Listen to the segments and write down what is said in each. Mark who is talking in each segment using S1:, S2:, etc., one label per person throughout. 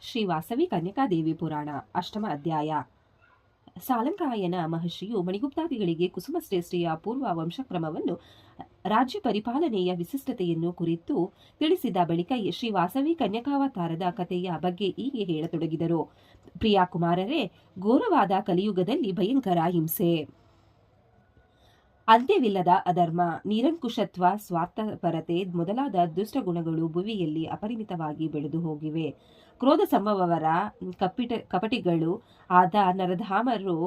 S1: ಶ್ರೀ ವಾಸವಿ ಕನ್ಯಕಾದೇವಿ ಪುರಾಣ ಅಷ್ಟಮ ಅಧ್ಯಾಯ. ಸಾಲಂಕಾಯನ ಮಹರ್ಷಿಯು ಮಣಿಗುಪ್ತಾದಿಗಳಿಗೆ ಕುಸುಮಶ್ರೇಷ್ಠಿಯ ಪೂರ್ವ ವಂಶಕ್ರಮವನ್ನು ರಾಜ್ಯ ಪರಿಪಾಲನೆಯ ವಿಶಿಷ್ಟತೆಯನ್ನು ಕುರಿತು ತಿಳಿಸಿದ ಬಳಿಕ ಶ್ರೀ ವಾಸವಿ ಕನ್ಯಕಾವತಾರದ ಕಥೆಯ ಬಗ್ಗೆ ಹೀಗೆ ಹೇಳತೊಡಗಿದರು. ಪ್ರಿಯಾ ಕುಮಾರರೇ, ಘೋರವಾದ ಕಲಿಯುಗದಲ್ಲಿ ಭಯಂಕರ ಹಿಂಸೆ, ಅಂತ್ಯವಿಲ್ಲದ ಅಧರ್ಮ, ನಿರಂಕುಶತ್ವ, ಸ್ವಾರ್ಥಪರತೆ ಮೊದಲಾದ ದುಷ್ಟಗುಣಗಳು ಭುವಿಯಲ್ಲಿ ಅಪರಿಮಿತವಾಗಿ ಬೆಳೆದು ಹೋಗಿವೆ. ಕ್ರೋಧ ಸಂಭವವರ ಕಪಟಿಗಳು ಆದ ನರಧಾಮರು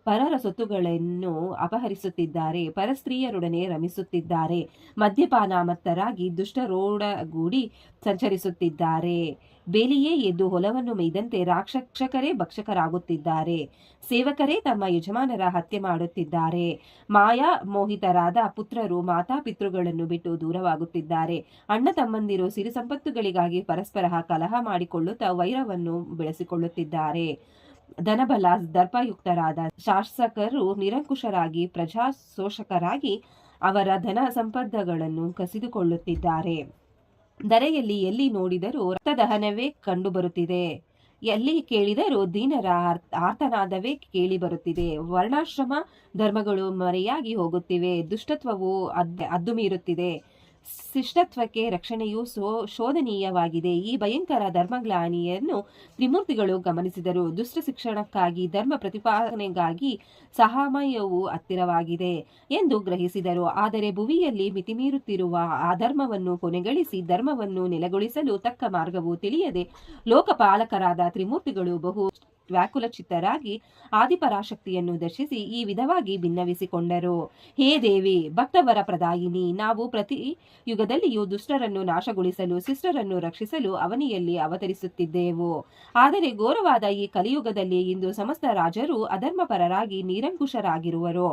S1: ಪರರ ಸೊತ್ತುಗಳನ್ನು ಅಪಹರಿಸುತ್ತಿದ್ದಾರೆ, ಪರಸ್ತ್ರೀಯರೊಡನೆ ರಮಿಸುತ್ತಿದ್ದಾರೆ, ಮದ್ಯಪಾನ ಮತ್ತರಾಗಿ ದುಷ್ಟರೋಡಗೂಡಿ ಸಂಚರಿಸುತ್ತಿದ್ದಾರೆ, ಬೇಲಿಯೇ ಎದ್ದು ಹೊಲವನ್ನು ಮೇಯ್ದಂತೆ ರಾಕ್ಷಕರೇ ಭಕ್ಷಕರಾಗುತ್ತಿದ್ದಾರೆ, ಸೇವಕರೇ ತಮ್ಮ ಯಜಮಾನರ ಹತ್ಯೆ ಮಾಡುತ್ತಿದ್ದಾರೆ, ಮಾಯಾ ಮೋಹಿತರಾದ ಪುತ್ರರು ಮಾತಾಪಿತೃಗಳನ್ನು ಬಿಟ್ಟು ದೂರವಾಗುತ್ತಿದ್ದಾರೆ, ಅಣ್ಣ ತಮ್ಮಂದಿರು ಸಿರಿ ಸಂಪತ್ತುಗಳಿಗಾಗಿ ಪರಸ್ಪರ ಕಲಹ ಮಾಡಿಕೊಳ್ಳುತ್ತಾ ವೈರವನ್ನು ಬೆಳೆಸಿಕೊಳ್ಳುತ್ತಿದ್ದಾರೆ, ಧನಬಲ ದರ್ಪಯುಕ್ತರಾದ ಶಾಸಕರು ನಿರಂಕುಶರಾಗಿ ಪ್ರಜಾಶೋಷಕರಾಗಿ ಅವರ ಧನ ಸಂಪದಗಳನ್ನು ಕಸಿದುಕೊಳ್ಳುತ್ತಿದ್ದಾರೆ. ಧರೆಯಲ್ಲಿ ಎಲ್ಲಿ ನೋಡಿದರೂ ರಕ್ತದಹನವೇ ಕಂಡುಬರುತ್ತಿದೆ, ಎಲ್ಲಿ ಕೇಳಿದರೂ ದೀನರ ಆರ್ತನಾದವೇ ಕೇಳಿ ಬರುತ್ತಿದೆ. ವರ್ಣಾಶ್ರಮ ಧರ್ಮಗಳು ಮರೆಯಾಗಿ ಹೋಗುತ್ತಿವೆ, ದುಷ್ಟತ್ವವು ಅದ್ದು ಮೀರುತ್ತಿದೆ, ಶಿಷ್ಟತ್ವಕ್ಕೆ ರಕ್ಷಣೆಯು ಶೋಧನೀಯವಾಗಿದೆ. ಈ ಭಯಂಕರ ಧರ್ಮಗ್ಲಾನಿಯನ್ನು ತ್ರಿಮೂರ್ತಿಗಳು ಗಮನಿಸಿದರು. ದುಷ್ಟ ಶಿಕ್ಷಣಕ್ಕಾಗಿ ಧರ್ಮ ಪ್ರತಿಪಾದನೆಗಾಗಿ ಸಹಾಮಯವು ಹತ್ತಿರವಾಗಿದೆ ಎಂದು ಗ್ರಹಿಸಿದರು. ಆದರೆ ಭುವಿಯಲ್ಲಿ ಮಿತಿಮೀರುತ್ತಿರುವ ಆ ಧರ್ಮವನ್ನು ಕೊನೆಗಳಿಸಿ ಧರ್ಮವನ್ನು ನೆಲೆಗೊಳಿಸಲು ತಕ್ಕ ಮಾರ್ಗವು ತಿಳಿಯದೆ ಲೋಕಪಾಲಕರಾದ ತ್ರಿಮೂರ್ತಿಗಳು ಬಹು ವ್ಯಾಕುಲಚಿತ್ತರಾಗಿ ಆದಿಪರಾಶಕ್ತಿಯನ್ನು ದರ್ಶಿಸಿ ಈ ವಿಧವಾಗಿ ಭಿನ್ನವಿಸಿಕೊಂಡರು. ಹೇ ದೇವಿ, ಭಕ್ತವರ ಪ್ರದಾಯಿನಿ, ನಾವು ಪ್ರತಿ ಯುಗದಲ್ಲಿಯೂ ದುಷ್ಟರನ್ನು ನಾಶಗೊಳಿಸಲು ಶಿಷ್ಟರನ್ನು ರಕ್ಷಿಸಲು ಅವನಿಯಲ್ಲಿ ಅವತರಿಸುತ್ತಿದ್ದೆವು. ಆದರೆ ಘೋರವಾದ ಈ ಕಲಿಯುಗದಲ್ಲಿ ಇಂದು ಸಮಸ್ತ ರಾಜರು ಅಧರ್ಮಪರರಾಗಿ ನಿರಂಕುಶರಾಗಿರುವರು,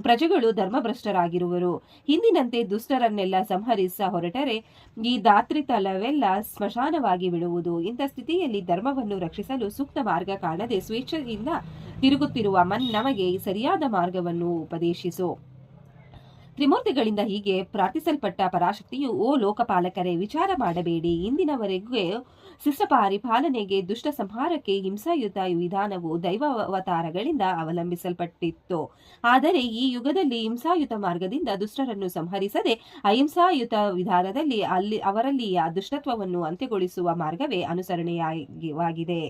S1: ಪ್ರಜೆಗಳು ಧರ್ಮಭ್ರಷ್ಟರಾಗಿರುವರು. ಹಿಂದಿನಂತೆ ದುಷ್ಟರನ್ನೆಲ್ಲ ಸಂಹರಿಸ ಹೊರಟರೆ ಈ ಧಾತ್ರಿತಲವೆಲ್ಲ ಸ್ಮಶಾನವಾಗಿ ಬಿಡುವುದು. ಇಂಥ ಸ್ಥಿತಿಯಲ್ಲಿ ಧರ್ಮವನ್ನು ರಕ್ಷಿಸಲು ಸೂಕ್ತ ಮಾರ್ಗ ಕಾಣದೆ ಸ್ವೇಚ್ಛೆಯಿಂದ ತಿರುಗುತ್ತಿರುವ ನಮಗೆ ಸರಿಯಾದ ಮಾರ್ಗವನ್ನು ಉಪದೇಶಿಸು. ತ್ರಿಮೂರ್ತಿಗಳಿಂದ ಹೀಗೆ ಪ್ರಾರ್ಥಿಸಲ್ಪಟ್ಟ ಪರಾಶಕ್ತಿಯು, ಓ ಲೋಕಪಾಲಕರೇ, ವಿಚಾರ ಮಾಡಬೇಡಿ. ಇಂದಿನವರೆಗೂ ಶಿಷ್ಟ ಪರಿಪಾಲನೆಗೆ ದುಷ್ಟ ಸಂಹಾರಕ್ಕೆ ಹಿಂಸಾಯುತ ವಿಧಾನವು ದೈವಾವತಾರಗಳಿಂದ ಅವಲಂಬಿಸಲ್ಪಟ್ಟಿತ್ತು. ಆದರೆ ಈ ಯುಗದಲ್ಲಿ ಹಿಂಸಾಯುತ ಮಾರ್ಗದಿಂದ ದುಷ್ಟರನ್ನು ಸಂಹರಿಸದೆ ಅಹಿಂಸಾಯುತ ವಿಧಾನದಲ್ಲಿ ಅವರಲ್ಲಿಯ ದುಷ್ಟತ್ವವನ್ನು ಅಂತ್ಯಗೊಳಿಸುವ ಮಾರ್ಗವೇ ಅನುಸರಣೆಯಾಗಿದೆ.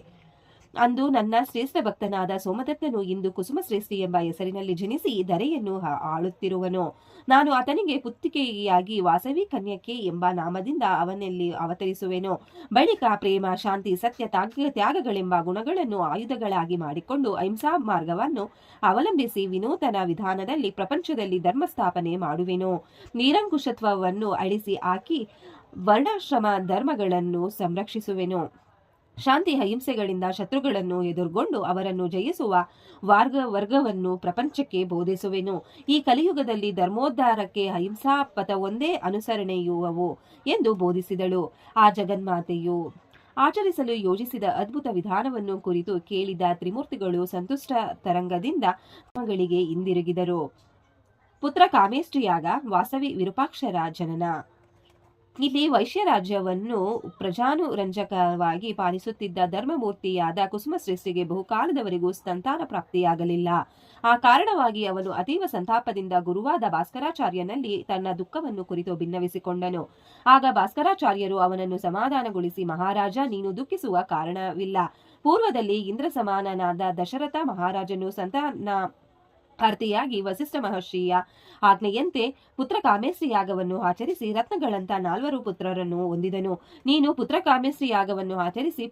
S1: ಅಂದು ನನ್ನ ಶ್ರೇಷ್ಠ ಭಕ್ತನಾದ ಸೋಮದತ್ತನು ಇಂದು ಕುಸುಮಶ್ರೇಷ್ಠಿ ಎಂಬ ಹೆಸರಿನಲ್ಲಿ ಜನಿಸಿ ಧರೆಯನ್ನು ಆಳುತ್ತಿರುವನು. ನಾನು ಆತನಿಗೆ ಪುತ್ರಿಕೆಯಾಗಿ ವಾಸವಿ ಕನ್ಯಕೆ ಎಂಬ ನಾಮದಿಂದ ಅವನಲ್ಲಿ ಅವತರಿಸುವೆನು. ಬಳಿಕ ಪ್ರೇಮ, ಶಾಂತಿ, ಸತ್ಯ, ತ್ಯಾಗಗಳೆಂಬ ಗುಣಗಳನ್ನು ಆಯುಧಗಳಾಗಿ ಮಾಡಿಕೊಂಡು ಅಹಿಂಸಾ ಮಾರ್ಗವನ್ನು ಅವಲಂಬಿಸಿ ವಿನೂತನ ವಿಧಾನದಲ್ಲಿ ಪ್ರಪಂಚದಲ್ಲಿ ಧರ್ಮ ಸ್ಥಾಪನೆ ಮಾಡುವೆನು. ನಿರಂಕುಶತ್ವವನ್ನು ಅಳಿಸಿ ಹಾಕಿ ವರ್ಣಾಶ್ರಮ ಧರ್ಮಗಳನ್ನು ಸಂರಕ್ಷಿಸುವೆನು. ಶಾಂತಿ ಅಹಿಂಸೆಗಳಿಂದ ಶತ್ರುಗಳನ್ನು ಎದುರುಗೊಂಡು ಅವರನ್ನು ಜಯಿಸುವ ವರ್ಗವನ್ನು ಪ್ರಪಂಚಕ್ಕೆ ಬೋಧಿಸುವೆನು. ಈ ಕಲಿಯುಗದಲ್ಲಿ ಧರ್ಮೋದ್ಧಾರಕ್ಕೆ ಅಹಿಂಸಾ ಪಥವೊಂದೇ ಅನುಸರಣೆಯುವವು ಎಂದು ಬೋಧಿಸಿದಳು. ಆ ಜಗನ್ಮಾತೆಯು ಆಚರಿಸಲು ಯೋಜಿಸಿದ ಅದ್ಭುತ ವಿಧಾನವನ್ನು ಕುರಿತು ಕೇಳಿದ ತ್ರಿಮೂರ್ತಿಗಳು ಸಂತುಷ್ಟ ತರಂಗದಿಂದ ಗಳಿಗೆ ಹಿಂದಿರುಗಿದರು. ಪುತ್ರ ಕಾಮೇಷ್ಟಿಯಾಗ ವಾಸವಿ ವಿರೂಪಾಕ್ಷರ ಜನನ. ಇಲ್ಲಿ ವೈಶ್ಯರಾಜ್ಯವನ್ನು ಪ್ರಜಾನುರಂಜಕವಾಗಿ ಪಾಲಿಸುತ್ತಿದ್ದ ಧರ್ಮಮೂರ್ತಿಯಾದ ಕುಸುಮಶ್ರೇಷ್ಠಿಗೆ ಬಹುಕಾಲದವರೆಗೂ ಸಂತಾನ ಪ್ರಾಪ್ತಿಯಾಗಲಿಲ್ಲ. ಆ ಕಾರಣವಾಗಿ ಅವನು ಅತೀವ ಸಂತಾಪದಿಂದ ಗುರುವಾದ ಭಾಸ್ಕರಾಚಾರ್ಯನಲ್ಲಿ ತನ್ನ ದುಃಖವನ್ನು ಕುರಿತು ಭಿನ್ನವಿಸಿಕೊಂಡನು. ಆಗ ಭಾಸ್ಕರಾಚಾರ್ಯರು ಅವನನ್ನು ಸಮಾಧಾನಗೊಳಿಸಿ, ಮಹಾರಾಜ, ನೀನು ದುಃಖಿಸುವ ಕಾರಣವಿಲ್ಲ. ಪೂರ್ವದಲ್ಲಿ ಇಂದ್ರ ಸಮಾನನಾದ ದಶರಥ ಮಹಾರಾಜನು ಸಂತಾನ ಅರ್ಥಿಯಾಗಿ ವಸಿಷ್ಠ ಮಹರ್ಷಿಯ ಆಜ್ಞೆಯಂತೆ ಪುತ್ರ ಕಾಮೇಷ್ಟಿ ಯಾಗವನ್ನು ಆಚರಿಸಿ ರತ್ನಗಳಂತ 4 ಪುತ್ರರನ್ನು ಹೊಂದಿದನು. ನೀನು ಪುತ್ರ ಕಾಮೇಷ್ಟಿ ಯಾಗವನ್ನು ಆಚರಿಸಿ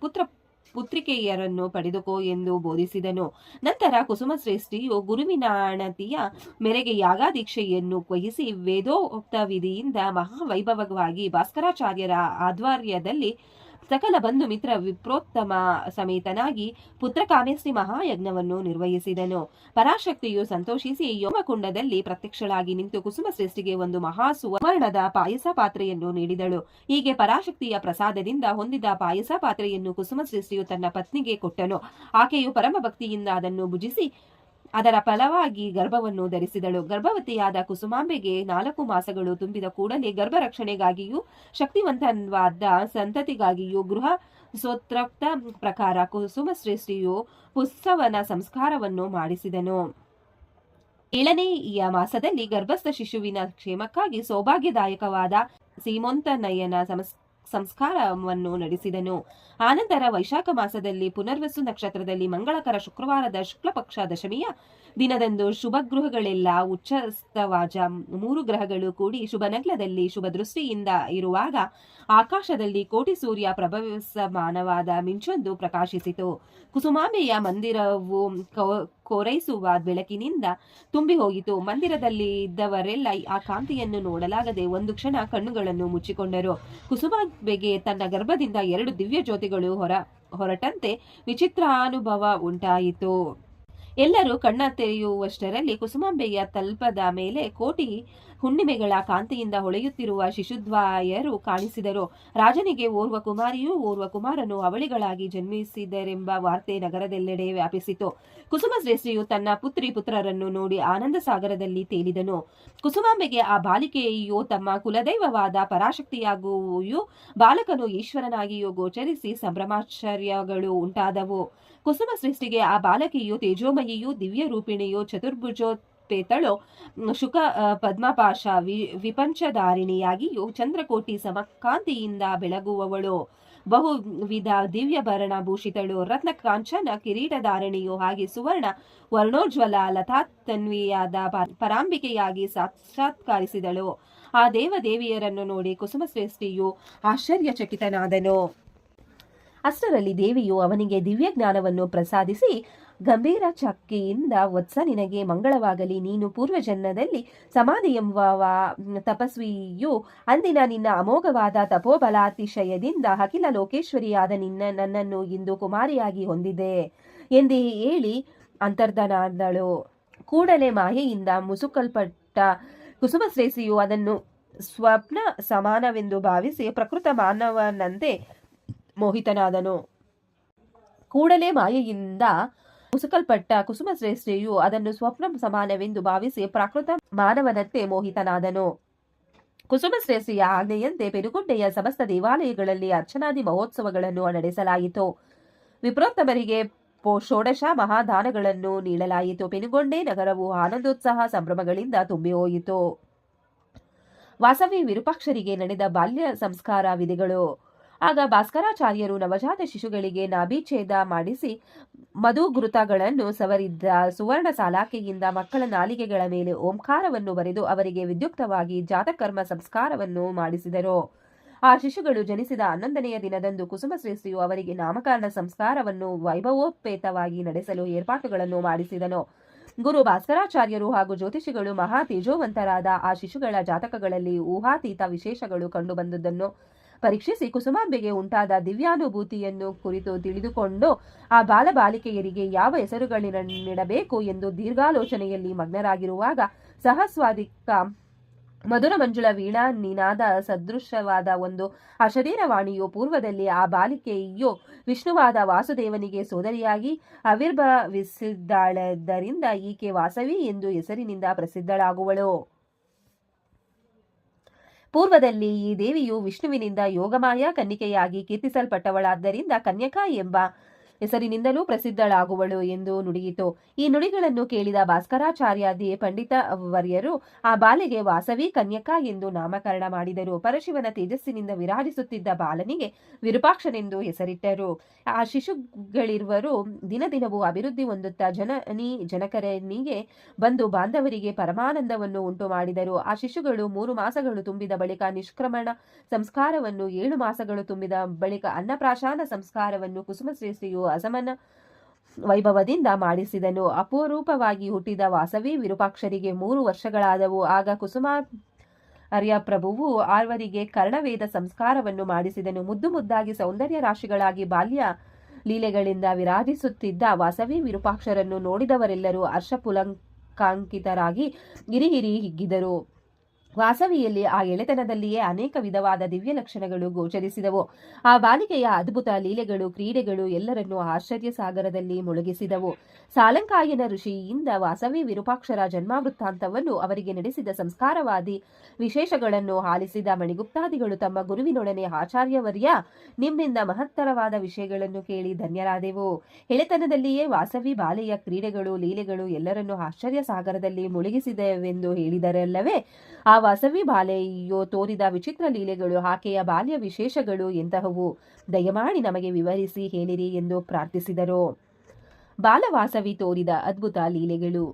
S1: ಪುತ್ರಿಕೆಯರನ್ನು ಪಡೆದುಕೋ ಎಂದು ಬೋಧಿಸಿದನು. ನಂತರ ಕುಸುಮಶ್ರೇಷ್ಠಿಯು ಗುರುವಿನಾಣತಿಯ ಮೇರೆಗೆ ಯಾಗಾದೀಕ್ಷೆಯನ್ನು ವಹಿಸಿ ವೇದೋಕ್ತ ವಿಧಿಯಿಂದ ಮಹಾವೈಭವವಾಗಿ ಭಾಸ್ಕರಾಚಾರ್ಯರ ಆಧ್ವರ್ಯದಲ್ಲಿ ಸಕಲ ಬಂಧು ಮಿತ್ರ ವಿಪ್ರೋತ್ತಮ ಸಮೇತನಾಗಿ ಪುತ್ರ ಕಾಮೇಷ್ಟಿ ಮಹಾಯಜ್ಞವನ್ನು ನಿರ್ವಹಿಸಿದನು. ಪರಾಶಕ್ತಿಯು ಸಂತೋಷಿಸಿ ಯೋಮಕುಂಡದಲ್ಲಿ ಪ್ರತ್ಯಕ್ಷಳಾಗಿ ನಿಂತು ಕುಸುಮಶ್ರೇಷ್ಠಿಗೆ ಒಂದು ಮಹಾ ಸುವರ್ಣದ ಪಾಯಸ ಪಾತ್ರೆಯನ್ನು ನೀಡಿದಳು. ಹೀಗೆ ಪರಾಶಕ್ತಿಯ ಪ್ರಸಾದದಿಂದ ಹೊಂದಿದ ಪಾಯಸ ಪಾತ್ರೆಯನ್ನು ಕುಸುಮಶ್ರೇಷ್ಠಿಯು ತನ್ನ ಪತ್ನಿಗೆ ಕೊಟ್ಟನು. ಆಕೆಯು ಪರಮ ಭಕ್ತಿಯಿಂದ ಅದನ್ನು ಭುಜಿಸಿ ಅದರ ಫಲವಾಗಿ ಗರ್ಭವನ್ನು ಧರಿಸಿದಳು. ಗರ್ಭವತಿಯಾದ ಕುಸುಮಾಂಬೆಗೆ 4 ಮಾಸಗಳು ತುಂಬಿದ ಕೂಡಲೇ ಗರ್ಭ ರಕ್ಷಣೆಗಾಗಿಯೂ ಶಕ್ತಿವಂತವಾದ ಸಂತತಿಗಾಗಿಯೂ ಗೃಹ ಸ್ವೋಕ್ತ ಪ್ರಕಾರ ಕುಸುಮಶ್ರೇಷ್ಠಿಯು ಪುಸ್ತವನ ಸಂಸ್ಕಾರವನ್ನು ಮಾಡಿಸಿದನು. 7ನೆಯ ಮಾಸದಲ್ಲಿ ಗರ್ಭಸ್ಥ ಶಿಶುವಿನ ಕ್ಷೇಮಕ್ಕಾಗಿ ಸೌಭಾಗ್ಯದಾಯಕವಾದ ಸೀಮೋಂತನಯನ ಸಂಸ್ಕಾರವನ್ನು ನಡೆಸಿದನು. ಆನಂತರ ವೈಶಾಖ ಮಾಸದಲ್ಲಿ ಪುನರ್ವಸು ನಕ್ಷತ್ರದಲ್ಲಿ ಮಂಗಳಕರ ಶುಕ್ರವಾರದ ಶುಕ್ಲಪಕ್ಷ ದಶಮಿಯ ದಿನದಂದು ಶುಭಗೃಹಗಳೆಲ್ಲ ಉಚ್ಚಸ್ಥವಾದ 3 ಗ್ರಹಗಳು ಕೂಡಿ ಶುಭನಗ್ಲದಲ್ಲಿ ಶುಭ ದೃಷ್ಟಿಯಿಂದ ಇರುವಾಗ ಆಕಾಶದಲ್ಲಿ ಕೋಟಿ ಸೂರ್ಯ ಪ್ರಭವಿಸಮಾನವಾದ ಮಿಂಚೊಂದು ಪ್ರಕಾಶಿಸಿತು. ಕುಸುಮಾಂಬೆಯ ಮಂದಿರವು ಕೋರೈಸುವ ಬೆಳಕಿನಿಂದ ತುಂಬಿ ಹೋಗಿತು. ಮಂದಿರದಲ್ಲಿ ಇದ್ದವರೆಲ್ಲ ಆ ಕಾಂತಿಯನ್ನು ನೋಡಲಾಗದೆ ಒಂದು ಕ್ಷಣ ಕಣ್ಣುಗಳನ್ನು ಮುಚ್ಚಿಕೊಂಡರು. ಕುಸುಮಾಂಬೆಗೆ ತನ್ನ ಗರ್ಭದಿಂದ 2 ದಿವ್ಯ ಜ್ಯೋತಿಗಳು ಹೊರಟಂತೆ ವಿಚಿತ್ರಾನುಭವ ಉಂಟಾಯಿತು. ಎಲ್ಲರೂ ಕಣ್ಣ ತೆರೆಯುವಷ್ಟರಲ್ಲಿ ಕುಸುಮಾಂಬೆಯ ತಲ್ಪದ ಮೇಲೆ ಕೋಟಿ ಹುಣ್ಣಿಮೆಗಳ ಕಾಂತಿಯಿಂದ ಹೊಳೆಯುತ್ತಿರುವ ಶಿಶುದ್ವಯರು ಕಾಣಿಸಿದರು. ರಾಜನಿಗೆ ಓರ್ವ ಕುಮಾರಿಯೂ ಓರ್ವ ಕುಮಾರನು ಅವಳಿಗಳಾಗಿ ಜನ್ಮಿಸಿದರೆಂಬ ವಾರ್ತೆ ನಗರದೆಲ್ಲೆಡೆ ವ್ಯಾಪಿಸಿತು. ಕುಸುಮಶ್ರೇಷ್ಠಿಯು ತನ್ನ ಪುತ್ರರನ್ನು ನೋಡಿ ಆನಂದ ಸಾಗರದಲ್ಲಿ ತೇಲಿದನು. ಕುಸುಮಾಂಬೆಗೆ ಆ ಬಾಲಿಕೆಯು ತಮ್ಮ ಕುಲದೈವವಾದ ಪರಾಶಕ್ತಿಯಾಗಿಯೂ ಬಾಲಕನು ಈಶ್ವರನಾಗಿಯೂ ಗೋಚರಿಸಿ ಸಂಭ್ರಮಾಶ್ಚರ್ಯಗಳು ಉಂಟಾದವು. ಕುಸುಮಶ್ರೇಷ್ಠಿಗೆ ಆ ಬಾಲಕಿಯು ತೇಜೋಮಯಿಯೂ ದಿವ್ಯ ರೂಪಿಣಿಯೂ ಚತುರ್ಭುಜೋಪೇತಳೋ ಶುಕ ಪದ್ಮಪಾಶ ವಿಪಂಚಧಾರಿಣಿಯಾಗಿಯೂ ಚಂದ್ರಕೋಟಿ ಸಮಕಾಂತಿಯಿಂದ ಬೆಳಗುವವಳು ಬಹುವಿಧ ದಿವ್ಯಭರಣ ಭೂಷಿತಳು ರತ್ನ ಕಾಂಚನ ಕಿರೀಟಧಾರಣಿಯು ಹಾಗೆ ಸುವರ್ಣ ವರ್ಣೋಜ್ವಲ ಲತಾತನ್ವಿಯಾದ ಪರಾಂಬಿಕೆಯಾಗಿ ಸಾಕ್ಷಾತ್ಕರಿಸಿದಳು. ಆ ದೇವಿಯರನ್ನು ನೋಡಿ ಕುಸುಮಶ್ರೇಷ್ಠಿಯು ಆಶ್ಚರ್ಯಚಕಿತನಾದನು. ಅಷ್ಟರಲ್ಲಿ ದೇವಿಯು ಅವನಿಗೆ ದಿವ್ಯ ಜ್ಞಾನವನ್ನು ಪ್ರಸಾದಿಸಿ ಗಂಭೀರ ಚಕ್ಕೆಯಿಂದ ವತ್ಸ ನಿನಗೆ ಮಂಗಳವಾಗಲಿ. ನೀನು ಪೂರ್ವಜನ್ಮದಲ್ಲಿ ಸಮಾಧಿ ಎಂಬ ತಪಸ್ವಿಯು ಅಂದಿನ ನಿನ್ನ ಅಮೋಘವಾದ ತಪೋಬಲಾತಿಶಯದಿಂದ ಅಖಿಲ ಲೋಕೇಶ್ವರಿಯಾದ ನನ್ನನ್ನು ಇಂದು ಕುಮಾರಿಯಾಗಿ ಹೊಂದಿದೆ ಎಂದೇ ಹೇಳಿ ಅಂತರ್ಧನಾದಳು. ಕೂಡಲೇ ಮಾಯೆಯಿಂದ ಮುಸುಕಲ್ಪಟ್ಟ ಕುಸುಮಶ್ರೇಷ್ಠಿಯು ಅದನ್ನು ಸ್ವಪ್ನ ಸಮಾನವೆಂದು ಭಾವಿಸಿ ಪ್ರಕೃತ ಮಾನವನಂತೆ ಮೋಹಿತನಾದನು. ಕೂಡಲೇ ಮಾಯೆಯಿಂದ ಮುಸುಕಲ್ಪಟ್ಟ ಕುಸುಮಶ್ರೇಷ್ಠಿಯು ಅದನ್ನು ಸ್ವಪ್ನ ಸಮಾನವೆಂದು ಭಾವಿಸಿ ಪ್ರಾಕೃತ ಮಾನವನಂತೆ ಮೋಹಿತನಾದನು. ಕುಸುಮಶ್ರೇಷ್ಠಿಯ ಆಜ್ಞೆಯಂತೆ ಪೆನುಗೊಂಡೆಯ ಸಮಸ್ತ ದೇವಾಲಯಗಳಲ್ಲಿ ಅರ್ಚನಾದಿ ಮಹೋತ್ಸವಗಳನ್ನು ನಡೆಸಲಾಯಿತು. ವಿಪ್ರೋತ್ತಮರಿಗೆ ಷೋಡಶ ಮಹಾದಾನಗಳನ್ನು ನೀಡಲಾಯಿತು. ಪೆನುಗೊಂಡೆ ನಗರವು ಆನಂದೋತ್ಸಾಹ ಸಂಭ್ರಮಗಳಿಂದ ತುಂಬಿ ಹೋಯಿತು. ವಾಸವಿ ವಿರೂಪಾಕ್ಷರಿಗೆ ನಡೆದ ಬಾಲ್ಯ ಸಂಸ್ಕಾರ ವಿಧಿಗಳು. ಆಗ ಭಾಸ್ಕರಾಚಾರ್ಯರು ನವಜಾತ ಶಿಶುಗಳಿಗೆ ನಾಭಿಛೇದ ಮಾಡಿಸಿ ಮಧುಘೃತಗಳನ್ನು ಸವರಿದ್ದ ಸುವರ್ಣ ಸಲಾಕೆಯಿಂದ ಮಕ್ಕಳ ನಾಲಿಗೆಗಳ ಮೇಲೆ ಓಂಕಾರವನ್ನು ಬರೆದು ಅವರಿಗೆ ವಿದ್ಯುಕ್ತವಾಗಿ ಜಾತಕರ್ಮ ಸಂಸ್ಕಾರವನ್ನು ಮಾಡಿಸಿದರು. ಆ ಶಿಶುಗಳು ಜನಿಸಿದ 11ನೆಯ ದಿನದಂದು ಕುಸುಮಶ್ರೇಷ್ಠಿಯು ಅವರಿಗೆ ನಾಮಕರಣ ಸಂಸ್ಕಾರವನ್ನು ವೈಭವೋಪೇತವಾಗಿ ನಡೆಸಲು ಏರ್ಪಾಟುಗಳನ್ನು ಮಾಡಿಸಿದನು. ಗುರು ಭಾಸ್ಕರಾಚಾರ್ಯರು ಹಾಗೂ ಜ್ಯೋತಿಷಿಗಳು ಮಹಾ ತೇಜೋವಂತರಾದ ಆ ಶಿಶುಗಳ ಜಾತಕಗಳಲ್ಲಿ ಊಹಾತೀತ ವಿಶೇಷಗಳು ಕಂಡುಬಂದುದನ್ನು ಪರೀಕ್ಷಿಸಿ ಕುಸುಮಾಂಬೆಗೆ ಉಂಟಾದ ದಿವ್ಯಾನುಭೂತಿಯನ್ನು ಕುರಿತು ತಿಳಿದುಕೊಂಡು ಆ ಬಾಲಬಾಲಿಕೆಯರಿಗೆ ಯಾವ ಹೆಸರುಗಳನ್ನಿಡಬೇಕು ಎಂದು ದೀರ್ಘಾಲೋಚನೆಯಲ್ಲಿ ಮಗ್ನರಾಗಿರುವಾಗ ಸಹಸ್ವಾದಿಕ ಮಧುರ ಮಂಜುಳ ವೀಣಾ ನಿನಾದ ಸದೃಶವಾದ ಒಂದು ಅಶರೀರವಾಣಿಯು ಪೂರ್ವದಲ್ಲಿ ಆ ಬಾಲಿಕೆಯು ವಿಷ್ಣುವಾದ ವಾಸುದೇವನಿಗೆ ಸೋದರಿಯಾಗಿ ಆವಿರ್ಭವಿಸಿದ್ದಾಳದ್ದರಿಂದ ಈಕೆ ವಾಸವಿ ಎಂದು ಹೆಸರಿನಿಂದ ಪ್ರಸಿದ್ಧಳಾಗುವಳು. ಪೂರ್ವದಲ್ಲಿ ಈ ದೇವಿಯು ವಿಷ್ಣುವಿನಿಂದ ಯೋಗಮಾಯ ಕನ್ನಿಕೆಯಾಗಿ ಕೀರ್ತಿಸಲ್ಪಟ್ಟವಳಾದ್ದರಿಂದ ಕನ್ಯಕಾ ಎಂಬ ಹೆಸರಿನಿಂದಲೂ ಪ್ರಸಿದ್ಧಳಾಗುವಳು ಎಂದು ನುಡಿಯಿತು. ಈ ನುಡಿಗಳನ್ನು ಕೇಳಿದ ಭಾಸ್ಕರಾಚಾರ್ಯಾದಿ ಪಂಡಿತ ವರ್ಯರು ಆ ಬಾಲೆಗೆ ವಾಸವಿ ಕನ್ಯಕಾ ಎಂದು ನಾಮಕರಣ ಮಾಡಿದರು. ಪರಶಿವನ ತೇಜಸ್ಸಿನಿಂದ ವಿರಾಜಿಸುತ್ತಿದ್ದ ಬಾಲನಿಗೆ ವಿರೂಪಾಕ್ಷನೆಂದು ಹೆಸರಿಟ್ಟರು. ಆ ಶಿಶುಗಳಿರುವರು ದಿನದಿನವೂ ಅಭಿವೃದ್ಧಿ ಹೊಂದುತ್ತಾ ಜನಕರನಿಗೆ ಬಂದು ಬಾಂಧವರಿಗೆ ಪರಮಾನಂದವನ್ನು ಉಂಟು ಮಾಡಿದರು. ಆ ಶಿಶುಗಳು 3 ಮಾಸಗಳು ತುಂಬಿದ ಬಳಿಕ ನಿಷ್ಕ್ರಮಣ ಸಂಸ್ಕಾರವನ್ನು 7 ಮಾಸಗಳು ತುಂಬಿದ ಬಳಿಕ ಅನ್ನಪ್ರಾಶಾನ ಸಂಸ್ಕಾರವನ್ನು ಕುಸುಮಶ್ರೇಷ್ಠಿಯು ಅಸಮನ ವೈಭವದಿಂದ ಮಾಡಿಸಿದನು. ಅಪರೂಪವಾಗಿ ಹುಟ್ಟಿದ ವಾಸವಿ ವಿರೂಪಾಕ್ಷರಿಗೆ 3 ವರ್ಷಗಳಾದವು. ಆಗ ಕುಸುಮಾರ್ಯ ಪ್ರಭುವು ಅವರಿಗೆ ಕರ್ಣವೇದ ಸಂಸ್ಕಾರವನ್ನು ಮಾಡಿಸಿದನು. ಮುದ್ದು ಮುದ್ದಾಗಿ ಸೌಂದರ್ಯ ರಾಶಿಗಳಾಗಿ ಬಾಲ್ಯ ಲೀಲೆಗಳಿಂದ ವಿರಾಜಿಸುತ್ತಿದ್ದ ವಾಸವಿ ವಿರೂಪಾಕ್ಷರನ್ನು ನೋಡಿದವರೆಲ್ಲರೂ ಹರ್ಷಪುಲಕಾಂಕಿತರಾಗಿ ಹಿರಿಹಿರಿ ಹಿಗ್ಗಿದರು. ವಾಸವಿಯಲ್ಲಿ ಆ ಎಳೆತನದಲ್ಲಿಯೇ ಅನೇಕ ವಿಧವಾದ ದಿವ್ಯ ಲಕ್ಷಣಗಳು ಗೋಚರಿಸಿದವು. ಆ ಬಾಲಿಕೆಯ ಅದ್ಭುತ ಲೀಲೆಗಳು, ಕ್ರೀಡೆಗಳು ಎಲ್ಲರನ್ನೂ ಆಶ್ಚರ್ಯ ಸಾಗರದಲ್ಲಿ ಮುಳುಗಿಸಿದವು. ಸಾಲಂಕಾಯನ ಋಷಿಯಿಂದ ವಾಸವಿ ವಿರೂಪಾಕ್ಷರ ಜನ್ಮವೃತ್ತಾಂತವನ್ನು, ಅವರಿಗೆ ನಡೆಸಿದ ಸಂಸ್ಕಾರವಾದಿ ವಿಶೇಷಗಳನ್ನು ಆಲಿಸಿದ ಮಣಿಗುಪ್ತಾದಿಗಳು ತಮ್ಮ ಗುರುವಿನೊಡನೆ, ಆಚಾರ್ಯವರ್ಯ, ನಿಮ್ಮಿಂದ ಮಹತ್ತರವಾದ ವಿಷಯಗಳನ್ನು ಕೇಳಿ ಧನ್ಯರಾದೆವು. ಎಳೆತನದಲ್ಲಿಯೇ ವಾಸವಿ ಬಾಲೆಯ ಕ್ರೀಡೆಗಳು, ಲೀಲೆಗಳು ಎಲ್ಲರನ್ನೂ ಆಶ್ಚರ್ಯ ಸಾಗರದಲ್ಲಿ ಮುಳುಗಿಸಿದವೆಂದು ಹೇಳಿದರಲ್ಲವೇ? ಆ ವಾಸವಿ ಬಾಲೆಯು ತೋರಿದ ವಿಚಿತ್ರ ಲೀಲೆಗಳು, ಆಕೆಯ ಬಾಲ್ಯ ವಿಶೇಷಗಳು ಎಂತಹವು? ದಯಮಾಡಿ ನಮಗೆ ವಿವರಿಸಿ ಹೇಳಿರಿ ಎಂದು ಪ್ರಾರ್ಥಿಸಿದರು. ಬಾಲವಾಸವಿ ತೋರಿದ ಅದ್ಭುತ ಲೀಲೆಗಳು.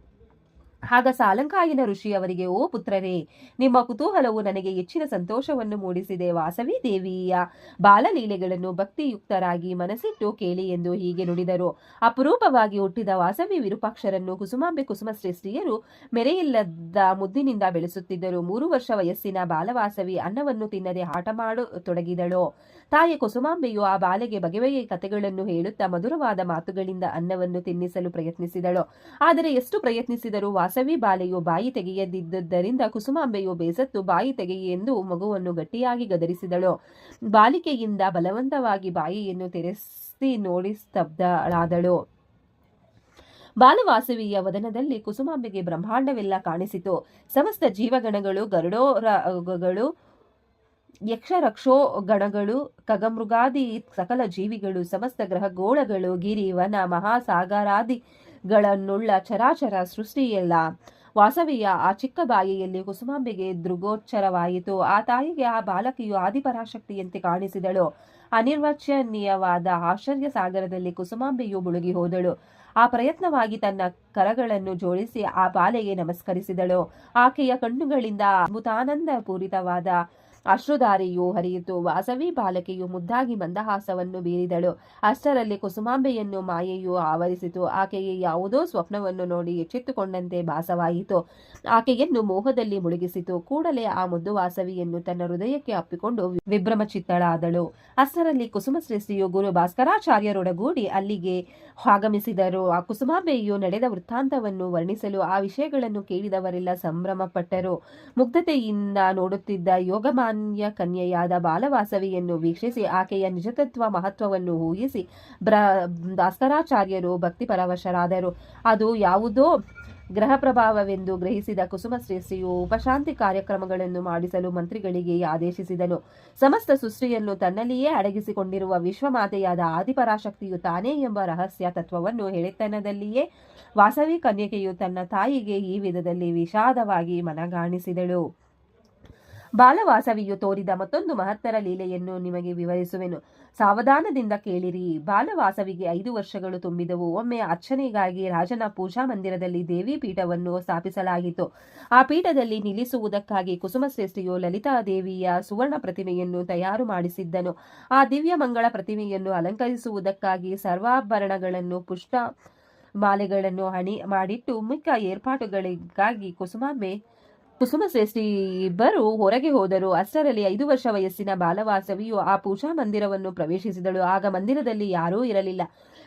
S1: ಆಗ ಸಾಲಂಕಾಯನ ಋಷಿ ಅವರಿಗೆ, ಓ ಪುತ್ರರೇ, ನಿಮ್ಮ ಕುತೂಹಲವು ನನಗೆ ಹೆಚ್ಚಿನ ಸಂತೋಷವನ್ನು ಮೂಡಿಸಿದೆ. ವಾಸವಿ ದೇವಿಯ ಬಾಲಲೀಲೆಗಳನ್ನು ಭಕ್ತಿಯುಕ್ತರಾಗಿ ಮನಸ್ಸಿಟ್ಟು ಕೇಳಿ ಎಂದು ಹೀಗೆ ನುಡಿದರು. ಅಪರೂಪವಾಗಿ ಹುಟ್ಟಿದ ವಾಸವಿ ವಿರೂಪಾಕ್ಷರನ್ನು ಕುಸುಮಾಂಬೆ ಕುಸುಮಶ್ರೇಷ್ಠಿಯರು ಮೆರೆಯಿಲ್ಲದ ಮುದ್ದಿನಿಂದ ಬೆಳೆಸುತ್ತಿದ್ದರು. 3 ವರ್ಷ ವಯಸ್ಸಿನ ಬಾಲವಾಸವಿ ಅನ್ನವನ್ನು ತಿನ್ನದೆ ಆಟ ಮಾಡತೊಡಗಿದಳು. ತಾಯಿ ಕುಸುಮಾಂಬೆಯು ಆ ಬಾಲೆಗೆ ಬಗೆ ಬಗೆಯ ಕಥೆಗಳನ್ನು ಹೇಳುತ್ತಾ ಮಧುರವಾದ ಮಾತುಗಳಿಂದ ಅನ್ನವನ್ನು ತಿನ್ನಿಸಲು ಪ್ರಯತ್ನಿಸಿದಳು. ಆದರೆ ಎಷ್ಟು ಪ್ರಯತ್ನಿಸಿದರೂ ವಾಸವಿ ಬಾಲೆಯು ಬಾಯಿ ತೆಗೆಯದಿದ್ದುದರಿಂದ ಕುಸುಮಾಂಬೆಯು ಬೇಸತ್ತು ಬಾಯಿ ತೆಗೆಯಿ ಎಂದು ಮಗುವನ್ನು ಗಟ್ಟಿಯಾಗಿ ಗದರಿಸಿದಳು. ಬಾಲಿಕೆಯಿಂದ ಬಲವಂತವಾಗಿ ಬಾಯಿಯನ್ನು ತೆರೆಸಿ ನೋಡಿ ಸ್ತಬ್ಧಳಾದಳು. ಬಾಲವಾಸವಿಯ ವದನದಲ್ಲಿ ಕುಸುಮಾಂಬೆಗೆ ಬ್ರಹ್ಮಾಂಡವೆಲ್ಲ ಕಾಣಿಸಿತು. ಸಮಸ್ತ ಜೀವಗಣಗಳು, ಗರುಡೋರಗಗಳು, ಯಕ್ಷರಕ್ಷೋ ಗಣಗಳು, ಖಗಮೃಗಾದಿ ಸಕಲ ಜೀವಿಗಳು, ಸಮಸ್ತ ಗ್ರಹಗೋಳಗಳು, ಗಿರಿ ವನ ಮಹಾಸಾಗರಾದಿಗಳನ್ನುಳ್ಳ ಚರಾಚರ ಸೃಷ್ಟಿಯೆಲ್ಲ ವಾಸವಿಯ ಆ ಚಿಕ್ಕ ಬಾಯಿಯಲ್ಲಿ ಕುಸುಮಾಂಬೆಗೆ ದೃಗೋಚ್ಚರವಾಯಿತು. ಆ ತಾಯಿಗೆ ಆ ಬಾಲಕಿಯು ಆದಿಪರಾಶಕ್ತಿಯಂತೆ ಕಾಣಿಸಿದಳು. ಅನಿರ್ವಚನೀಯವಾದ ಆಶ್ಚರ್ಯ ಸಾಗರದಲ್ಲಿ ಕುಸುಮಾಂಬೆಯು ಮುಳುಗಿ ಹೋದಳು. ಆ ಪ್ರಯತ್ನವಾಗಿ ತನ್ನ ಕರಗಳನ್ನು ಜೋಡಿಸಿ ಆ ಬಾಲೆಗೆ ನಮಸ್ಕರಿಸಿದಳು. ಆಕೆಯ ಕಣ್ಣುಗಳಿಂದ ಅದ್ಭುತಾನಂದ ಪೂರಿತವಾದ ಅಶ್ರುಧಾರೆಯು ಹರಿಯಿತು. ವಾಸವಿ ಬಾಲಕಿಯು ಮುದ್ದಾಗಿ ಮಂದಹಾಸವನ್ನು ಬೀರಿದಳು. ಅಷ್ಟರಲ್ಲಿ ಕುಸುಮಾಂಬೆಯನ್ನು ಮಾಯೆಯು ಆವರಿಸಿತು. ಆಕೆಗೆ ಯಾವುದೋ ಸ್ವಪ್ನವನ್ನು ನೋಡಿ ಎಚ್ಚೆತ್ತುಕೊಂಡಂತೆ ಭಾಸವಾಯಿತು. ಆಕೆಯನ್ನು ಮೋಹದಲ್ಲಿ ಮುಳುಗಿಸಿತು. ಕೂಡಲೇ ಆ ಮುದ್ದು ವಾಸವಿಯನ್ನು ತನ್ನ ಹೃದಯಕ್ಕೆ ಅಪ್ಪಿಕೊಂಡು ವಿಭ್ರಮಚಿತ್ತಳಾದಳು. ಅಷ್ಟರಲ್ಲಿ ಕುಸುಮಶ್ರೇಷ್ಠಿಯು ಗುರು ಭಾಸ್ಕರಾಚಾರ್ಯರೊಡಗೂಡಿ ಅಲ್ಲಿಗೆ ಆಗಮಿಸಿದರು. ಆ ಕುಸುಮಾಂಬೆಯು ನಡೆದ ವೃತ್ತಾಂತವನ್ನು ವರ್ಣಿಸಲು ಆ ವಿಷಯಗಳನ್ನು ಕೇಳಿದವರೆಲ್ಲ ಸಂಭ್ರಮಪಟ್ಟರು. ಮುಗ್ಧತೆಯಿಂದ ನೋಡುತ್ತಿದ್ದ ಯೋಗಮಾನ್ಯ ಕನ್ಯೆಯಾದ ಬಾಲವಾಸವಿಯನ್ನು ವೀಕ್ಷಿಸಿ ಆಕೆಯ ನಿಜತತ್ವ ಮಹತ್ವವನ್ನು ಊಹಿಸಿ ಭಾಸ್ಕರಾಚಾರ್ಯರು ಭಕ್ತಿಪರವಶರಾದರು. ಅದು ಯಾವುದೋ ಗ್ರಹ ಪ್ರಭಾವವೆಂದು ಗ್ರಹಿಸಿದ ಕುಸುಮಶ್ರೇಷ್ಠಿಯು ಉಪಶಾಂತಿ ಕಾರ್ಯಕ್ರಮಗಳನ್ನು ಮಾಡಿಸಲು ಮಂತ್ರಿಗಳಿಗೆ ಆದೇಶಿಸಿದನು. ಸಮಸ್ತ ಸೃಷ್ಟಿಯನ್ನು ತನ್ನಲ್ಲಿಯೇ ಅಡಗಿಸಿಕೊಂಡಿರುವ ವಿಶ್ವಮಾತೆಯಾದ ಆದಿಪರಾಶಕ್ತಿಯು ತಾನೇ ಎಂಬ ರಹಸ್ಯ ತತ್ವವನ್ನು ಎಳೆತನದಲ್ಲಿಯೇ ವಾಸವಿ ಕನ್ಯಕೆಯು ತನ್ನ ತಾಯಿಗೆ ಈ ವಿಧದಲ್ಲಿ ವಿಷಾದವಾಗಿ ಮನಗಾಣಿಸಿದಳು. ಬಾಲವಾಸವಿಯು ತೋರಿದ ಮತ್ತೊಂದು ಮಹತ್ತರ ಲೀಲೆಯನ್ನು ನಿಮಗೆ ವಿವರಿಸುವೆನು, ಸಾವಧಾನದಿಂದ ಕೇಳಿರಿ. ಬಾಲವಾಸವಿಗೆ 5 ವರ್ಷಗಳು ತುಂಬಿದವು. ಒಮ್ಮೆ ಅರ್ಚನೆಗಾಗಿ ರಾಜನ ಪೂಜಾ ಮಂದಿರದಲ್ಲಿ ದೇವಿ ಪೀಠವನ್ನು ಸ್ಥಾಪಿಸಲಾಗಿತ್ತು. ಆ ಪೀಠದಲ್ಲಿ ನಿಲ್ಲಿಸುವುದಕ್ಕಾಗಿ ಕುಸುಮಶ್ರೇಷ್ಠಿಯು ಲಲಿತಾ ದೇವಿಯ ಸುವರ್ಣ ಪ್ರತಿಮೆಯನ್ನು ತಯಾರು ಮಾಡಿಸಿದ್ದನು. ಆ ದಿವ್ಯ ಮಂಗಳ ಪ್ರತಿಮೆಯನ್ನು ಅಲಂಕರಿಸುವುದಕ್ಕಾಗಿ ಸರ್ವಾಭರಣಗಳನ್ನು, ಪುಷ್ಪ ಮಾಲೆಗಳನ್ನು ಮಾಡಿಟ್ಟು ಮಿಕ್ಕ ಏರ್ಪಾಟುಗಳಿಗಾಗಿ ಕುಸುಮಶ್ರೇಷ್ಠಿ ಇಬ್ಬರು ಹೊರಗೆ ಹೋದರು. ಅಷ್ಟರಲ್ಲಿ 5 ವರ್ಷ ವಯಸ್ಸಿನ ಬಾಲವಾಸವಿಯು ಆ ಪೂಜಾ ಮಂದಿರವನ್ನು ಪ್ರವೇಶಿಸಿದಳು. ಆಗ ಮಂದಿರದಲ್ಲಿ ಯಾರೂ ಇರಲಿಲ್ಲ.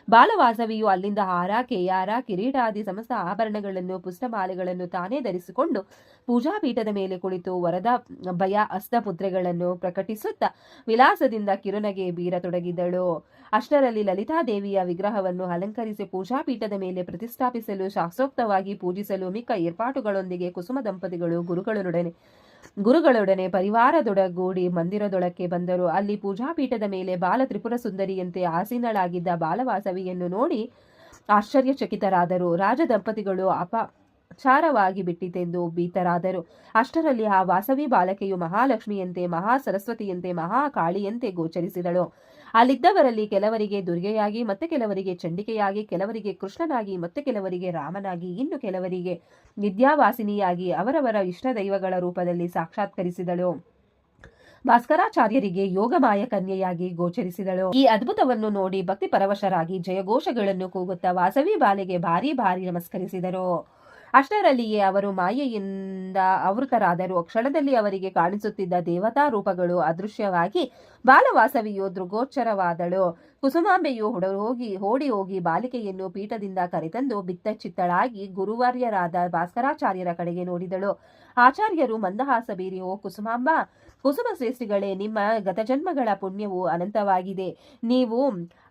S1: ಬಾಲವಾಸವಿಯು ಅಲ್ಲಿಂದ ಹಾರ, ಕೇಯಾರ, ಕಿರೀಟಾದಿ ಸಮಸ್ತ ಆಭರಣಗಳನ್ನು, ಪುಷ್ಪಮಾಲೆಗಳನ್ನು ತಾನೇ ಧರಿಸಿಕೊಂಡು ಪೂಜಾಪೀಠದ ಮೇಲೆ ಕುಳಿತು ವರದ ಭಯ ಹಸ್ತಮುದ್ರೆಗಳನ್ನು ಪ್ರಕಟಿಸುತ್ತಾ ವಿಲಾಸದಿಂದ ಕಿರುನಗೆ ಬೀರತೊಡಗಿದಳು. ಅಷ್ಟರಲ್ಲಿ ಲಲಿತಾದೇವಿಯ ವಿಗ್ರಹವನ್ನು ಅಲಂಕರಿಸಿ ಪೂಜಾಪೀಠದ ಮೇಲೆ ಪ್ರತಿಷ್ಠಾಪಿಸಲು, ಶಾಸ್ತ್ರೋಕ್ತವಾಗಿ ಪೂಜಿಸಲು ಮಿಕ್ಕ ಏರ್ಪಾಟುಗಳೊಂದಿಗೆ ಕುಸುಮ ದಂಪತಿಗಳು ಗುರುಗಳೊಡನೆ ಪರಿವಾರದೊಡಗೂಡಿ ಮಂದಿರದೊಳಕ್ಕೆ ಬಂದರು. ಅಲ್ಲಿ ಪೂಜಾಪೀಠದ ಮೇಲೆ ಬಾಲ ತ್ರಿಪುರ ಸುಂದರಿಯಂತೆ ಆಸೀನಳಾಗಿದ್ದ ಬಾಲವಾಸವಿಯನ್ನು ನೋಡಿ ಆಶ್ಚರ್ಯಚಕಿತರಾದರು. ರಾಜ ದಂಪತಿಗಳು ಅಪಚಾರವಾಗಿ ಬಿಟ್ಟಿತೆಂದು ಭೀತರಾದರು. ಅಷ್ಟರಲ್ಲಿ ಆ ವಾಸವಿ ಬಾಲಕೆಯು ಮಹಾಲಕ್ಷ್ಮಿಯಂತೆ, ಮಹಾ ಸರಸ್ವತಿಯಂತೆ, ಮಹಾಕಾಳಿಯಂತೆ ಗೋಚರಿಸಿದಳು. ಅಲ್ಲಿದ್ದವರಲ್ಲಿ ಕೆಲವರಿಗೆ ದುರ್ಗೆಯಾಗಿ, ಮತ್ತೆ ಕೆಲವರಿಗೆ ಚಂಡಿಕೆಯಾಗಿ, ಕೆಲವರಿಗೆ ಕೃಷ್ಣನಾಗಿ, ಮತ್ತೆ ಕೆಲವರಿಗೆ ರಾಮನಾಗಿ, ಇನ್ನು ಕೆಲವರಿಗೆ ವಿದ್ಯಾವಾಸಿನಿಯಾಗಿ ಅವರವರ ಇಷ್ಟ ದೈವಗಳ ರೂಪದಲ್ಲಿ ಸಾಕ್ಷಾತ್ಕರಿಸಿದಳು. ಭಾಸ್ಕರಾಚಾರ್ಯರಿಗೆ ಯೋಗಮಾಯ ಕನ್ಯೆಯಾಗಿ ಗೋಚರಿಸಿದಳು. ಈ ಅದ್ಭುತವನ್ನು ನೋಡಿ ಭಕ್ತಿ ಪರವಶರಾಗಿ ಜಯಘೋಷಗಳನ್ನು ಕೂಗುತ್ತಾ ವಾಸವಿ ಬಾಲೆಗೆ ಭಾರಿ ನಮಸ್ಕರಿಸಿದರು. ಅಷ್ಟರಲ್ಲಿಯೇ ಅವರು ಮಾಯೆಯಿಂದ ಆವೃತರಾದರು. ಕ್ಷಣದಲ್ಲಿ ಅವರಿಗೆ ಕಾಣಿಸುತ್ತಿದ್ದ ದೇವತಾ ರೂಪಗಳು ಅದೃಶ್ಯವಾಗಿ ಬಾಲವಾಸವಿಯು ದೃಗೋಚ್ಚರವಾದಳು. ಕುಸುಮಾಂಬೆಯು ಓಡಿ ಹೋಗಿ ಬಾಲಿಕೆಯನ್ನು ಪೀಠದಿಂದ ಕರೆತಂದು ಬಿತ್ತಚಿತ್ತಳಾಗಿ ಗುರುವರ್ಯರಾದ ಭಾಸ್ಕರಾಚಾರ್ಯರ ಕಡೆಗೆ ನೋಡಿದಳು. ಆಚಾರ್ಯರು ಮಂದಹಾಸ ಬೀರಿ, ಓ ಕುಸುಮಾಂಬ, ಕುಸುಮ ಶ್ರೇಷ್ಠಿಗಳೇ, ನಿಮ್ಮ ಗತಜನ್ಮಗಳ ಪುಣ್ಯವು ಅನಂತವಾಗಿದೆ. ನೀವು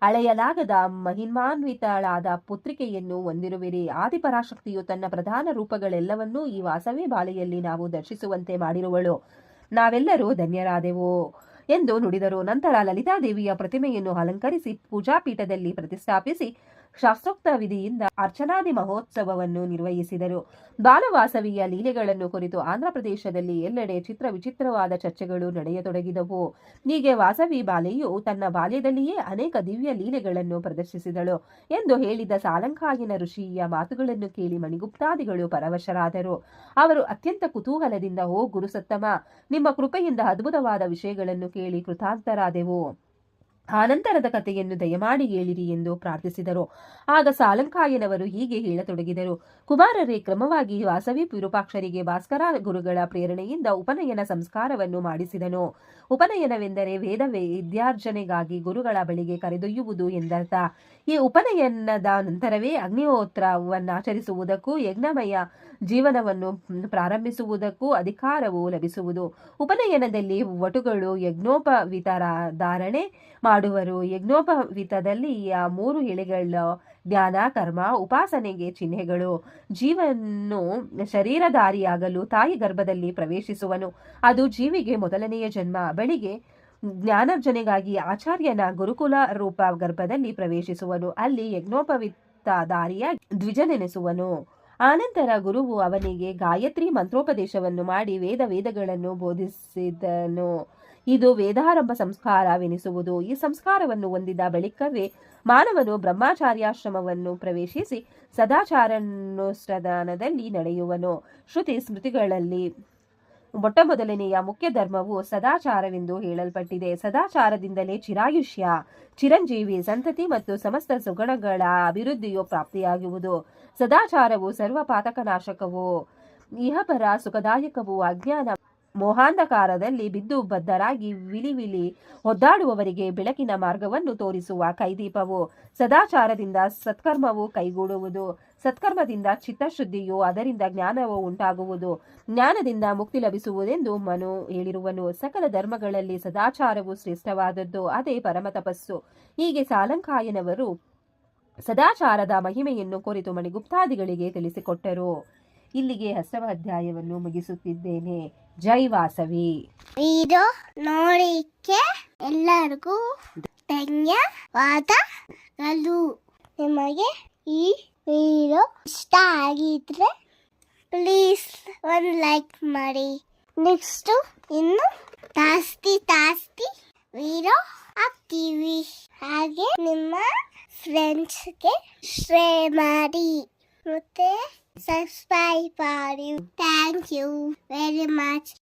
S1: ಅಳೆಯಲಾಗದ ಮಹಿಮಾನ್ವಿತಳಾದ ಪುತ್ರಿಕೆಯನ್ನು ಹೊಂದಿರುವಿರಿ. ಆದಿಪರಾಶಕ್ತಿಯು ತನ್ನ ಪ್ರಧಾನ ರೂಪಗಳೆಲ್ಲವನ್ನೂ ಈ ವಾಸವಿ ಬಾಲೆಯಲ್ಲಿ ನಾವು ದರ್ಶಿಸುವಂತೆ ಮಾಡಿರುವಳು. ನಾವೆಲ್ಲರೂ ಧನ್ಯರಾದೆವು ಎಂದು ನುಡಿದರು. ನಂತರ ಲಲಿತಾದೇವಿಯ ಪ್ರತಿಮೆಯನ್ನು ಅಲಂಕರಿಸಿ ಪೂಜಾಪೀಠದಲ್ಲಿ ಪ್ರತಿಷ್ಠಾಪಿಸಿ ಶಾಸ್ತ್ರೋಕ್ತ ವಿಧಿಯಿಂದ ಅರ್ಚನಾದಿ ಮಹೋತ್ಸವವನ್ನು ನಿರ್ವಹಿಸಿದರು. ಬಾಲವಾಸವಿಯ ಲೀಲೆಗಳನ್ನು ಕುರಿತು ಆಂಧ್ರಪ್ರದೇಶದಲ್ಲಿ ಎಲ್ಲೆಡೆ ವಿಚಿತ್ರವಾದ ಚರ್ಚೆಗಳು ನಡೆಯತೊಡಗಿದವು. ಹೀಗೆ ವಾಸವಿ ಬಾಲೆಯು ತನ್ನ ಬಾಲ್ಯದಲ್ಲಿಯೇ ಅನೇಕ ದಿವ್ಯ ಲೀಲೆಗಳನ್ನು ಪ್ರದರ್ಶಿಸಿದಳು ಎಂದು ಹೇಳಿದ ಸಾಲಂಕಾಯನ ಋಷಿಯ ಮಾತುಗಳನ್ನು ಕೇಳಿ ಮಣಿಗುಪ್ತಾದಿಗಳು ಪರವಶರಾದರು. ಅವರು ಅತ್ಯಂತ ಕುತೂಹಲದಿಂದ, ಓ ಗುರುಸತ್ತಮ, ನಿಮ್ಮ ಕೃಪೆಯಿಂದ ಅದ್ಭುತವಾದ ವಿಷಯಗಳನ್ನು ಕೇಳಿ ಕೃತಾಂತರಾದೆವು. ಆನಂತರದ ಕಥೆಯನ್ನು ದಯಮಾಡಿ ಹೇಳಿರಿ ಎಂದು ಪ್ರಾರ್ಥಿಸಿದರು. ಆಗ ಸಾಲಂಕಾಯನವರು ಹೀಗೆ ಹೇಳತೊಡಗಿದರು. ಕುಮಾರರೇ, ಕ್ರಮವಾಗಿ ವಾಸವಿ ವಿರೂಪಾಕ್ಷರಿಗೆ ಭಾಸ್ಕರ ಗುರುಗಳ ಪ್ರೇರಣೆಯಿಂದ ಉಪನಯನ ಸಂಸ್ಕಾರವನ್ನು ಮಾಡಿಸಿದನು. ಉಪನಯನವೆಂದರೆ ವೇದ ವಿದ್ಯಾರ್ಜನೆಗಾಗಿ ಗುರುಗಳ ಬಳಿಗೆ ಕರೆದೊಯ್ಯುವುದು ಎಂದರ್ಥ. ಈ ಉಪನಯನದ ನಂತರವೇ ಅಗ್ನಿಹೋತ್ರವನ್ನಾಚರಿಸುವುದಕ್ಕೂ ಯಜ್ಞಮಯ ಜೀವನವನ್ನು ಪ್ರಾರಂಭಿಸುವುದಕ್ಕೂ ಅಧಿಕಾರವು ಲಭಿಸುವುದು. ಉಪನಯನದಲ್ಲಿ ವಟುಗಳು ಯಜ್ಞೋಪವೀತರ ಧಾರಣೆ ಮಾಡುವರು. ಯಜ್ಞೋಪವೀತದಲ್ಲಿ 3 ಎಳೆಗಳ ಜ್ಞಾನ, ಕರ್ಮ, ಉಪಾಸನೆಗೆ ಚಿಹ್ನೆಗಳು. ಜೀವನು ಶರೀರಧಾರಿಯಾಗಲು ತಾಯಿ ಗರ್ಭದಲ್ಲಿ ಪ್ರವೇಶಿಸುವನು. ಅದು ಜೀವಿಗೆ ಮೊದಲನೆಯ ಜನ್ಮ. ಬಳಿಗೆ ಜ್ಞಾನಾರ್ಜನೆಗಾಗಿ ಆಚಾರ್ಯನ ಗುರುಕುಲ ರೂಪ ಗರ್ಭದಲ್ಲಿ ಪ್ರವೇಶಿಸುವನು. ಅಲ್ಲಿ ಯಜ್ಞೋಪವೀತಧಾರಿಯ ದ್ವಿಜನೆನಿಸುವನು. ಆನಂತರ ಗುರುವು ಅವನಿಗೆ ಗಾಯತ್ರಿ ಮಂತ್ರೋಪದೇಶವನ್ನು ಮಾಡಿ ವೇದಗಳನ್ನು ಬೋಧಿಸಿದನು. ಇದು ವೇದಾರಂಭ ಸಂಸ್ಕಾರವೆನಿಸುವುದು. ಈ ಸಂಸ್ಕಾರವನ್ನು ಹೊಂದಿದ ಬಳಿಕವೇ ಮಾನವನು ಬ್ರಹ್ಮಚಾರ್ಯಾಶ್ರಮವನ್ನು ಪ್ರವೇಶಿಸಿ ಸದಾಚಾರಾನುಷ್ಠಾನದಲ್ಲಿ ನಡೆಯುವನು. ಶ್ರುತಿ ಸ್ಮೃತಿಗಳಲ್ಲಿ ಮೊಟ್ಟಮೊದಲನೆಯ ಮುಖ್ಯ ಧರ್ಮವು ಸದಾಚಾರವೆಂದು ಹೇಳಲ್ಪಟ್ಟಿದೆ. ಸದಾಚಾರದಿಂದಲೇ ಚಿರಾಯುಷ್ಯ, ಚಿರಂಜೀವಿ, ಸಂತತಿ ಮತ್ತು ಸಮಸ್ತ ಸುಗುಣಗಳ ಅಭಿವೃದ್ಧಿಯು ಪ್ರಾಪ್ತಿಯಾಗುವುದು. ಸದಾಚಾರವು ಸರ್ವ ಪಾತಕನಾಶಕವು, ಇಹಪರ ಸುಖದಾಯಕವು. ಅಜ್ಞಾನ ಮೋಹಾಂಧಕಾರದಲ್ಲಿ ಬಿದ್ದು ಬದ್ಧರಾಗಿ ವಿಲಿ ಒದ್ದಾಡುವವರಿಗೆ ಬೆಳಕಿನ ಮಾರ್ಗವನ್ನು ತೋರಿಸುವ ಕೈದೀಪವು. ಸದಾಚಾರದಿಂದ ಸತ್ಕರ್ಮವು ಕೈಗೂಡುವುದು. ಸತ್ಕರ್ಮದಿಂದ ಚಿತ್ತಶುದ್ಧಿಯು, ಅದರಿಂದ ಜ್ಞಾನವು ಉಂಟಾಗುವುದು. ಜ್ಞಾನದಿಂದ ಮುಕ್ತಿ ಲಭಿಸುವುದೆಂದು ಮನು ಹೇಳಿರುವನು. ಸಕಲ ಧರ್ಮಗಳಲ್ಲಿ ಸದಾಚಾರವು ಶ್ರೇಷ್ಠವಾದದ್ದು. ಅದೇ ಪರಮ ತಪಸ್ಸು. ಹೀಗೆ ಸಾಲಂಕಾಯನವರು ಸದಾಚಾರದ ಮಹಿಮೆಯನ್ನು ಕುರಿತು ಮಣಿಗುಪ್ತಾದಿಗಳಿಗೆ ತಿಳಿಸಿಕೊಟ್ಟರು. ಇಲ್ಲಿಗೆ 10ವ ಅಧ್ಯಾಯವನ್ನು ಮುಗಿಸುತ್ತಿದ್ದೇನೆ. ಜೈ ವಾಸವಿ.
S2: ವಿಡಿಯೋ ನೋಡಿಕ್ಕೆ ಎಲ್ಲರಿಗೂ ಧನ್ಯವಾದಗಳು. ನಿಮಗೆ ಈ ವಿಡಿಯೋ ಇಷ್ಟ ಆಗಿದ್ರೆ ಪ್ಲೀಸ್ ಒಂದು ಲೈಕ್ ಮಾಡಿ. ನೆಕ್ಸ್ಟ್ ಇನ್ನು ಜಾಸ್ತಿ ವಿಡಿಯೋ ಹಾಕ್ತೀವಿ. ಹಾಗೆ ನಿಮ್ಮ ಫ್ರೆಂಡ್ಸ್ಗೆ ಶೇರ್ ಮಾಡಿ ಮತ್ತೆ subscribe. Thank you very much.